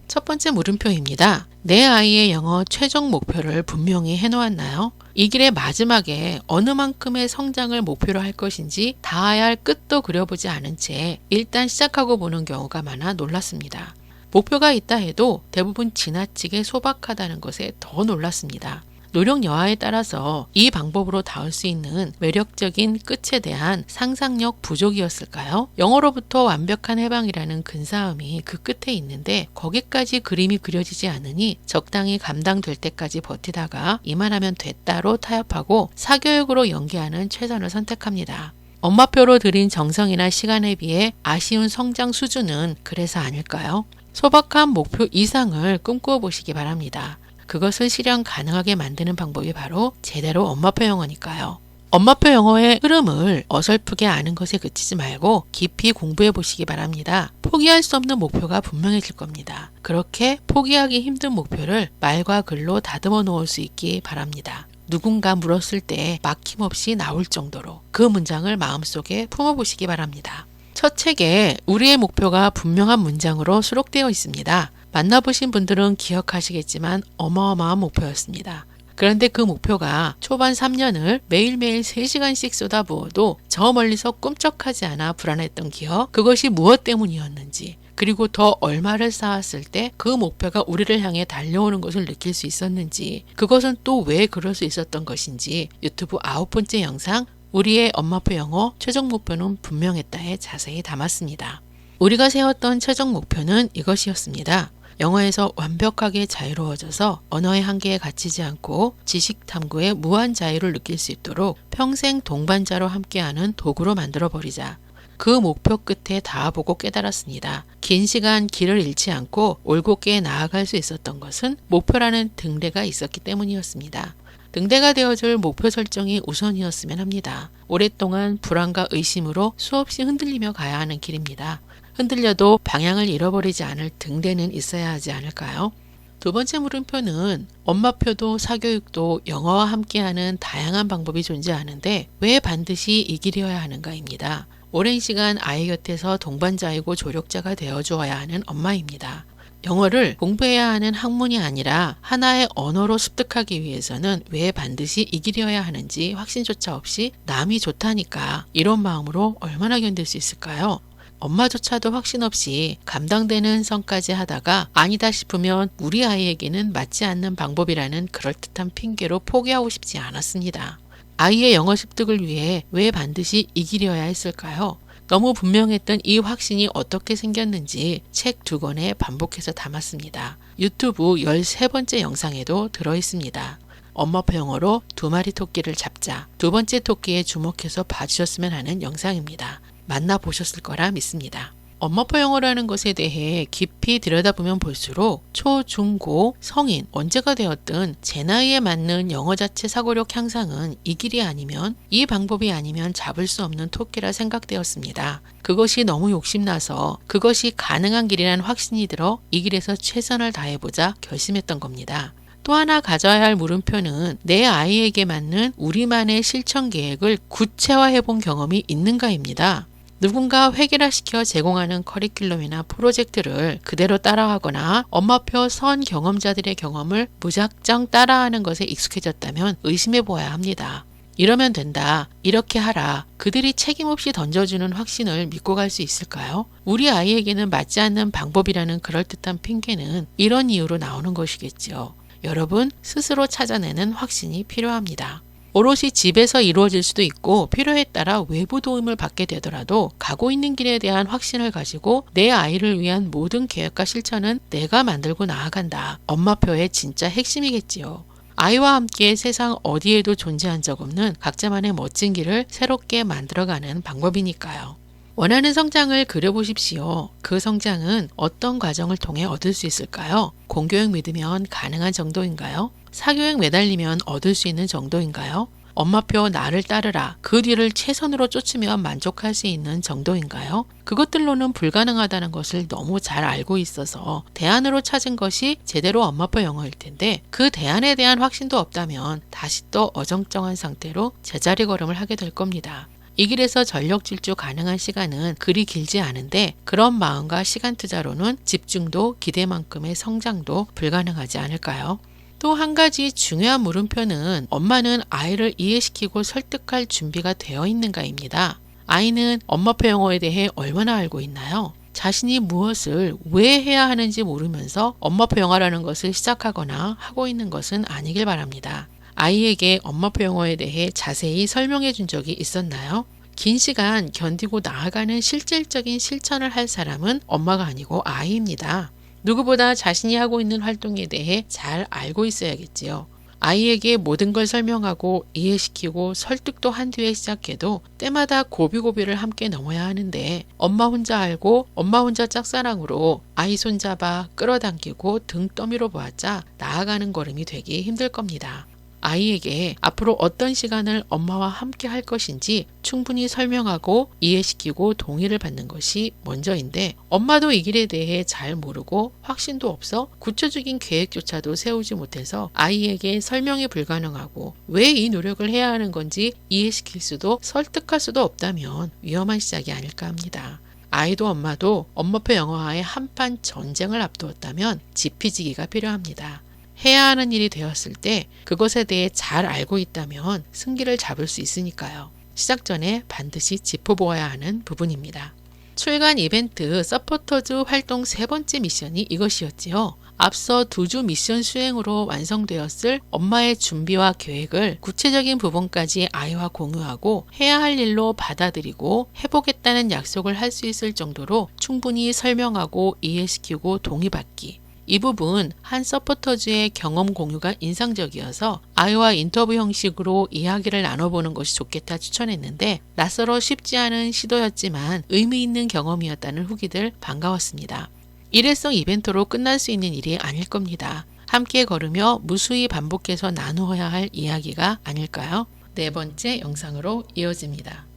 첫 번째 물음표입니다. 내 아이의 영어 최종 목표를 분명히 해놓았나요? 이 길의 마지막에 어느 만큼의 성장을 목표로 할 것인지 닿아야 할 끝도 그려보지 않은 채 일단 시작하고 보는 경우가 많아 놀랐습니다. 목표가 있다 해도 대부분 지나치게 소박하다는 것에 더 놀랐습니다. 노력 여하에 따라서 이 방법으로 닿을 수 있는 매력적인 끝에 대한 상상력 부족이었을까요? 영어로부터 완벽한 해방이라는 근사함이 그 끝에 있는데 거기까지 그림이 그려지지 않으니 적당히 감당될 때까지 버티다가 이만하면 됐다로 타협하고 사교육으로 연계하는 최선을 선택합니다. 엄마표로 들인 정성이나 시간에 비해 아쉬운 성장 수준은 그래서 아닐까요? 소박한 목표 이상을 꿈꾸어 보시기 바랍니다. 그것을 실현 가능하게 만드는 방법이 바로 제대로 엄마표 영어니까요. 엄마표 영어의 흐름을 어설프게 아는 것에 그치지 말고 깊이 공부해 보시기 바랍니다. 포기할 수 없는 목표가 분명해질 겁니다. 그렇게 포기하기 힘든 목표를 말과 글로 다듬어 놓을 수 있기 바랍니다. 누군가 물었을 때 막힘없이 나올 정도로 그 문장을 마음속에 품어보시기 바랍니다. 첫 책에 우리의 목표가 분명한 문장으로 수록되어 있습니다. 만나보신 분들은 기억하시겠지만 어마어마한 목표였습니다. 그런데 그 목표가 초반 3년을 매일매일 3시간씩 쏟아부어도 저 멀리서 꿈쩍하지 않아 불안했던 기억, 그것이 무엇 때문이었는지, 그리고 더 얼마를 쌓았을 때 그 목표가 우리를 향해 달려오는 것을 느낄 수 있었는지, 그것은 또 왜 그럴 수 있었던 것인지 유튜브 9번째 영상 우리의 엄마표 영어 최종 목표는 분명했다에 자세히 담았습니다. 우리가 세웠던 최종 목표는 이것이었습니다. 영어에서 완벽하게 자유로워져서 언어의 한계에 갇히지 않고 지식 탐구에 무한 자유를 느낄 수 있도록 평생 동반자로 함께하는 도구로 만들어버리자. 그 목표 끝에 닿아보고 깨달았습니다. 긴 시간 길을 잃지 않고 올곧게 나아갈 수 있었던 것은 목표라는 등대가 있었기 때문이었습니다. 등대가 되어줄 목표 설정이 우선이었으면 합니다. 오랫동안 불안과 의심으로 수없이 흔들리며 가야 하는 길입니다. 흔들려도 방향을 잃어버리지 않을 등대는 있어야 하지 않을까요? 두 번째 물음표는 엄마표도 사교육도 영어와 함께하는 다양한 방법이 존재하는데 왜 반드시 이 길이어야 하는가입니다. 오랜 시간 아이 곁에서 동반자이고 조력자가 되어주어야 하는 엄마입니다. 영어를 공부해야 하는 학문이 아니라 하나의 언어로 습득하기 위해서는 왜 반드시 이 길이어야 하는지 확신조차 없이 남이 좋다니까 이런 마음으로 얼마나 견딜 수 있을까요? 엄마조차도 확신 없이 감당되는 선까지 하다가 아니다 싶으면 우리 아이에게는 맞지 않는 방법이라는 그럴듯한 핑계로 포기하고 싶지 않았습니다. 아이의 영어 습득을 위해 왜 반드시 이 길이어야 했을까요? 너무 분명했던 이 확신이 어떻게 생겼는지 책 2권에 반복해서 담았습니다. 유튜브 13번째 영상에도 들어있습니다. 엄마표 영어로 2마리 토끼를 잡자. 두 번째 토끼에 주목해서 봐주셨으면 하는 영상입니다. 만나보셨을 거라 믿습니다. 엄마표 영어라는 것에 대해 깊이 들여다보면 볼수록 초, 중, 고, 성인 언제가 되었든 제 나이에 맞는 영어 자체 사고력 향상은 이 길이 아니면 이 방법이 아니면 잡을 수 없는 토끼라 생각되었습니다. 그것이 너무 욕심나서 그것이 가능한 길이란 확신이 들어 이 길에서 최선을 다해보자 결심했던 겁니다. 또 하나 가져야 할 물음표는 내 아이에게 맞는 우리만의 실천 계획을 구체화해본 경험이 있는가입니다. 누군가 획일화시켜 제공하는 커리큘럼이나 프로젝트를 그대로 따라하거나 엄마표 선 경험자들의 경험을 무작정 따라하는 것에 익숙해졌다면 의심해 보아야 합니다. 이러면 된다, 이렇게 하라, 그들이 책임없이 던져주는 확신을 믿고 갈 수 있을까요? 우리 아이에게는 맞지 않는 방법이라는 그럴듯한 핑계는 이런 이유로 나오는 것이겠지요. 여러분 스스로 찾아내는 확신이 필요합니다. 오롯이 집에서 이루어질 수도 있고 필요에 따라 외부 도움을 받게 되더라도 가고 있는 길에 대한 확신을 가지고 내 아이를 위한 모든 계획과 실천은 내가 만들고 나아간다. 엄마표의 진짜 핵심이겠지요. 아이와 함께 세상 어디에도 존재한 적 없는 각자만의 멋진 길을 새롭게 만들어가는 방법이니까요. 원하는 성장을 그려보십시오. 그 성장은 어떤 과정을 통해 얻을 수 있을까요? 공교육 믿으면 가능한 정도인가요? 사교육 매달리면 얻을 수 있는 정도인가요? 엄마표 나를 따르라. 그 뒤를 최선으로 쫓으면 만족할 수 있는 정도인가요? 그것들로는 불가능하다는 것을 너무 잘 알고 있어서 대안으로 찾은 것이 제대로 엄마표 영어일 텐데 그 대안에 대한 확신도 없다면 다시 또 어정쩡한 상태로 제자리 걸음을 하게 될 겁니다. 이 길에서 전력 질주 가능한 시간은 그리 길지 않은데 그런 마음과 시간 투자로는 집중도 기대만큼의 성장도 불가능하지 않을까요? 또 한 가지 중요한 물음표는 엄마는 아이를 이해시키고 설득할 준비가 되어 있는가입니다. 아이는 엄마표 영어에 대해 얼마나 알고 있나요? 자신이 무엇을 왜 해야 하는지 모르면서 엄마표 영어라는 것을 시작하거나 하고 있는 것은 아니길 바랍니다. 아이에게 엄마표 영어에 대해 자세히 설명해 준 적이 있었나요? 긴 시간 견디고 나아가는 실질적인 실천을 할 사람은 엄마가 아니고 아이입니다. 누구보다 자신이 하고 있는 활동에 대해 잘 알고 있어야겠지요. 아이에게 모든 걸 설명하고 이해시키고 설득도 한 뒤에 시작해도 때마다 고비고비를 함께 넘어야 하는데 엄마 혼자 알고 엄마 혼자 짝사랑으로 아이 손잡아 끌어당기고 등 떠밀어 보았자 나아가는 걸음이 되기 힘들 겁니다. 아이에게 앞으로 어떤 시간을 엄마와 함께 할 것인지 충분히 설명하고 이해시키고 동의를 받는 것이 먼저인데 엄마도 이 길에 대해 잘 모르고 확신도 없어 구체적인 계획조차도 세우지 못해서 아이에게 설명이 불가능하고 왜 이 노력을 해야 하는 건지 이해시킬 수도 설득할 수도 없다면 위험한 시작이 아닐까 합니다. 아이도 엄마도 엄마표 영어와의 한판 전쟁을 앞두었다면 지피지기가 필요합니다. 해야 하는 일이 되었을 때 그것에 대해 잘 알고 있다면 승기를 잡을 수 있으니까요. 시작 전에 반드시 짚어보아야 하는 부분입니다. 출간 이벤트 서포터즈 활동 세 번째 미션이 이것이었지요. 앞서 2주 미션 수행으로 완성되었을 엄마의 준비와 계획을 구체적인 부분까지 아이와 공유하고 해야 할 일로 받아들이고 해보겠다는 약속을 할 수 있을 정도로 충분히 설명하고 이해시키고 동의받기. 이 부분 한 서포터즈의 경험 공유가 인상적이어서 아이와 인터뷰 형식으로 이야기를 나눠보는 것이 좋겠다 추천했는데 낯설어 쉽지 않은 시도였지만 의미 있는 경험이었다는 후기들 반가웠습니다. 일회성 이벤트로 끝날 수 있는 일이 아닐 겁니다. 함께 걸으며 무수히 반복해서 나누어야 할 이야기가 아닐까요? 네 번째 영상으로 이어집니다.